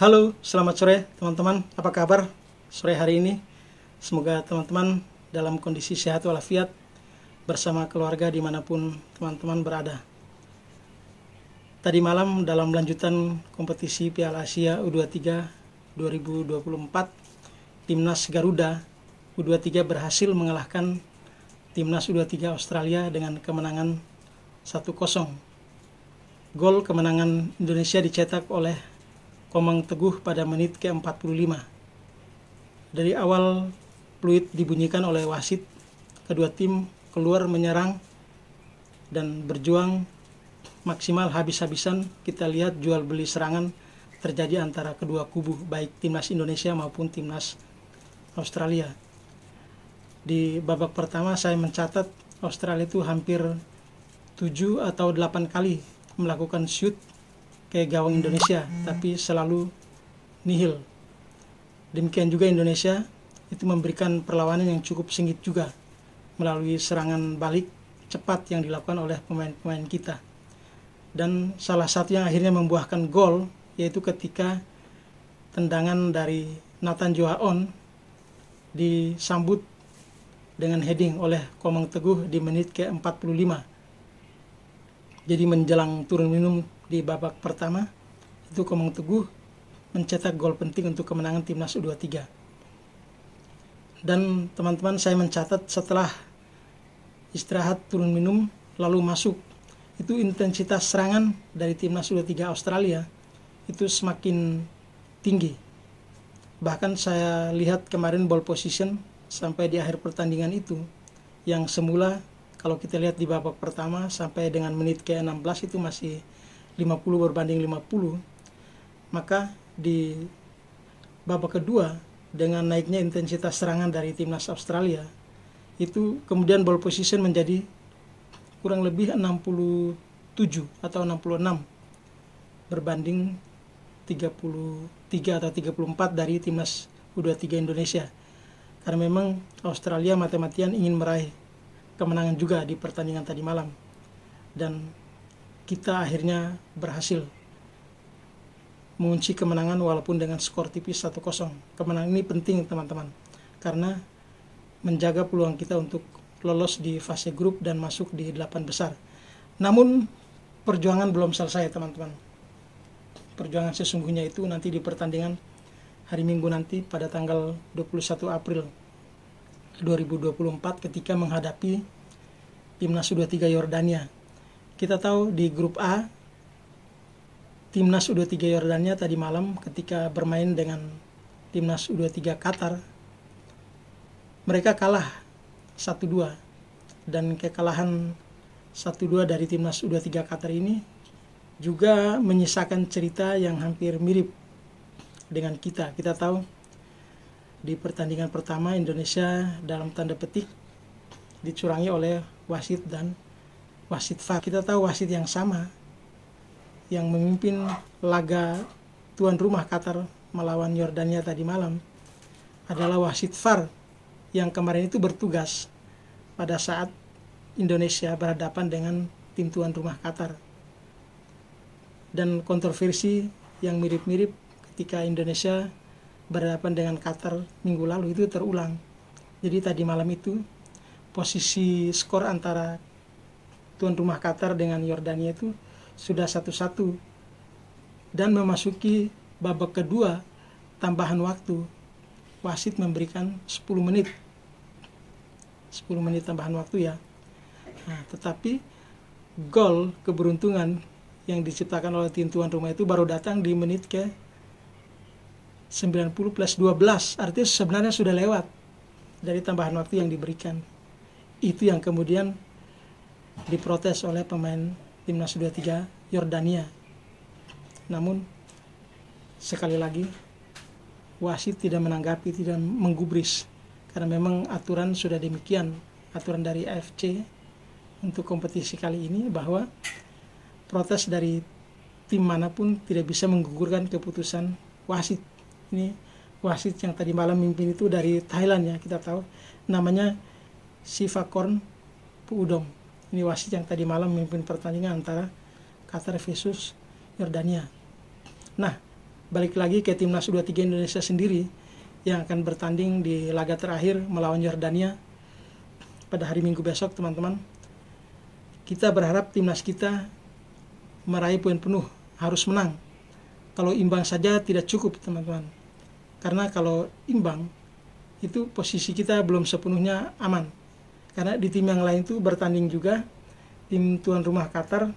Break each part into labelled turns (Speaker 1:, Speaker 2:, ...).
Speaker 1: Halo, selamat sore teman-teman. Apa kabar sore hari ini? Semoga teman-teman dalam kondisi sehat walafiat bersama keluarga dimanapun teman-teman berada. Tadi malam dalam lanjutan kompetisi Piala Asia U23 2024, Timnas Garuda U23 berhasil mengalahkan Timnas U23 Australia dengan kemenangan 1-0. Gol kemenangan Indonesia dicetak oleh Komang Teguh pada menit ke-45. Dari awal peluit dibunyikan oleh wasit, kedua tim keluar menyerang dan berjuang maksimal habis-habisan. Kita lihat jual beli serangan terjadi antara kedua kubu, baik Timnas Indonesia maupun Timnas Australia. Di babak pertama saya mencatat Australia itu hampir 7 atau 8 kali melakukan shoot ke gawang Indonesia, tapi selalu nihil. Demikian juga Indonesia itu memberikan perlawanan yang cukup sengit juga melalui serangan balik cepat yang dilakukan oleh pemain-pemain kita. Dan salah satu yang akhirnya membuahkan gol yaitu ketika tendangan dari Nathan Joaon disambut dengan heading oleh Komang Teguh di menit ke-45. Jadi menjelang turun minum di babak pertama, itu Komang Teguh mencetak gol penting untuk kemenangan Timnas U23. Dan teman-teman, saya mencatat setelah istirahat turun minum lalu masuk, itu intensitas serangan dari Timnas U23 Australia itu semakin tinggi. Bahkan saya lihat kemarin ball position sampai di akhir pertandingan itu, yang semula kalau kita lihat di babak pertama sampai dengan menit ke-16 itu masih 50 berbanding 50, maka di babak kedua dengan naiknya intensitas serangan dari Timnas Australia, itu kemudian ball position menjadi kurang lebih 67 atau 66 berbanding 33 atau 34 dari Timnas U23 Indonesia. Karena memang Australia mati-matian ingin meraih kemenangan juga di pertandingan tadi malam. Dan kita akhirnya berhasil mengunci kemenangan walaupun dengan skor tipis 1-0. Kemenangan ini penting teman-teman, karena menjaga peluang kita untuk lolos di fase grup dan masuk di 8 besar. Namun perjuangan belum selesai teman-teman. Perjuangan sesungguhnya itu nanti di pertandingan hari Minggu nanti pada tanggal 21 April 2024 ketika menghadapi Timnas U23 Yordania. Kita tahu di grup A, Timnas U23 Yordania tadi malam ketika bermain dengan Timnas U23 Qatar, mereka kalah 1-2. Dan kekalahan 1-2 dari Timnas U23 Qatar ini juga menyisakan cerita yang hampir mirip dengan kita. Kita tahu di pertandingan pertama Indonesia dalam tanda petik dicurangi oleh wasit dan wasit VAR. Kita tahu wasit yang sama yang memimpin laga tuan rumah Qatar melawan Yordania tadi malam adalah wasit VAR yang kemarin itu bertugas pada saat Indonesia berhadapan dengan tim tuan rumah Qatar. Dan kontroversi yang mirip-mirip ketika Indonesia berhadapan dengan Qatar minggu lalu itu terulang. Jadi tadi malam itu posisi skor antara tuan rumah Qatar dengan Yordania itu sudah 1-1 dan memasuki babak kedua tambahan waktu. Wasit memberikan 10 menit tambahan waktu ya. Nah, tetapi gol keberuntungan yang diciptakan oleh tim tuan rumah itu baru datang di menit ke 90 plus 12, artinya sebenarnya sudah lewat dari tambahan waktu yang diberikan. Itu yang kemudian diprotes oleh pemain Timnas U23 Yordania. Namun sekali lagi wasit tidak menanggapi, tidak menggubris, karena memang aturan sudah demikian, aturan dari AFC untuk kompetisi kali ini, bahwa protes dari tim manapun tidak bisa menggugurkan keputusan wasit. Ini wasit yang tadi malam mimpin itu dari Thailand ya, kita tahu namanya Sivakorn Puudom. Ini wasit yang tadi malam memimpin pertandingan antara Qatar versus Yordania. Nah, balik lagi ke timnas U23 Indonesia sendiri yang akan bertanding di laga terakhir melawan Yordania pada hari Minggu besok, teman-teman. Kita berharap timnas kita meraih poin penuh, harus menang. Kalau imbang saja tidak cukup, teman-teman. Karena kalau imbang, itu posisi kita belum sepenuhnya aman. Karena di tim yang lain itu bertanding juga, tim tuan rumah Qatar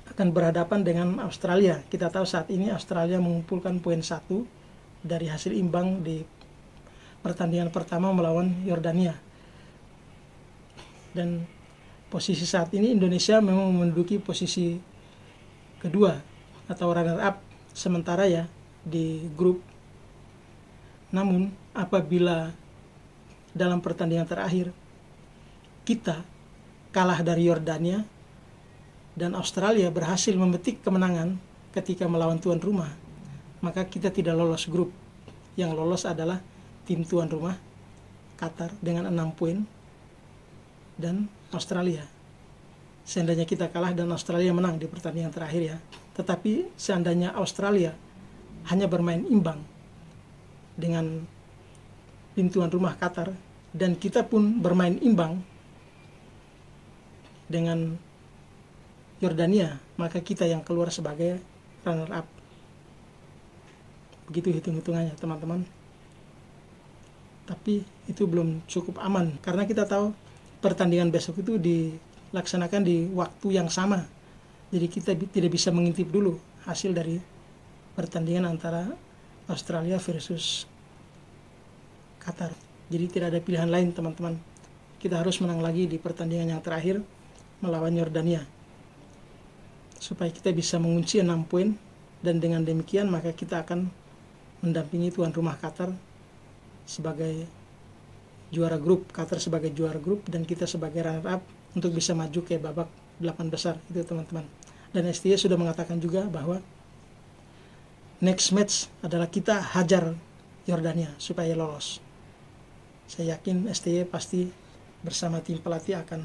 Speaker 1: akan berhadapan dengan Australia. Kita tahu saat ini Australia mengumpulkan poin 1 dari hasil imbang di pertandingan pertama melawan Yordania. Dan posisi saat ini Indonesia memang menduduki posisi kedua atau runner up sementara ya di grup. Namun apabila dalam pertandingan terakhir kita kalah dari Yordania dan Australia berhasil memetik kemenangan ketika melawan tuan rumah, maka kita tidak lolos grup. Yang lolos adalah tim tuan rumah Qatar dengan 6 poin dan Australia. Seandainya kita kalah dan Australia menang di pertandingan terakhir ya. Tetapi seandainya Australia hanya bermain imbang dengan tim tuan rumah Qatar dan kita pun bermain imbang dengan Yordania, maka kita yang keluar sebagai runner up. Begitu hitung-hitungannya, teman-teman. Tapi itu belum cukup aman karena kita tahu pertandingan besok itu dilaksanakan di waktu yang sama. Jadi kita tidak bisa mengintip dulu hasil dari pertandingan antara Australia versus Qatar. Jadi tidak ada pilihan lain, teman-teman. Kita harus menang lagi di pertandingan yang terakhir melawan Yordania supaya kita bisa mengunci 6 poin, dan dengan demikian maka kita akan mendampingi tuan rumah Qatar sebagai juara grup, Qatar sebagai juara grup dan kita sebagai runner up untuk bisa maju ke babak 8 besar itu, teman-teman. Dan STY sudah mengatakan juga bahwa next match adalah kita hajar Yordania supaya lolos. Saya yakin STY pasti bersama tim pelatih akan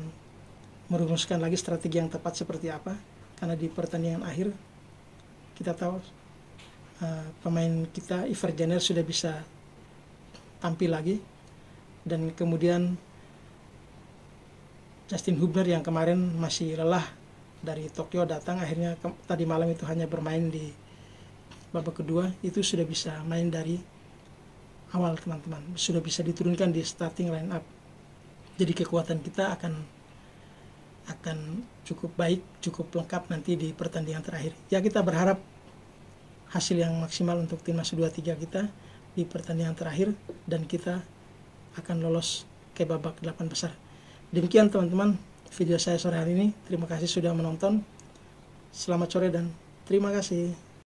Speaker 1: merumuskan lagi strategi yang tepat seperti apa, karena di pertandingan akhir kita tahu pemain kita Iver Jenner sudah bisa tampil lagi, dan kemudian Justin Hubner yang kemarin masih lelah dari Tokyo datang, akhirnya tadi malam itu hanya bermain di babak kedua, itu sudah bisa main dari awal, teman-teman, sudah bisa diturunkan di starting line up. Jadi kekuatan kita akan cukup baik, cukup lengkap nanti di pertandingan terakhir. Ya, kita berharap hasil yang maksimal untuk timnas U23 kita di pertandingan terakhir dan kita akan lolos ke babak 8 besar. Demikian, teman-teman, video saya sore hari ini. Terima kasih sudah menonton. Selamat sore dan terima kasih.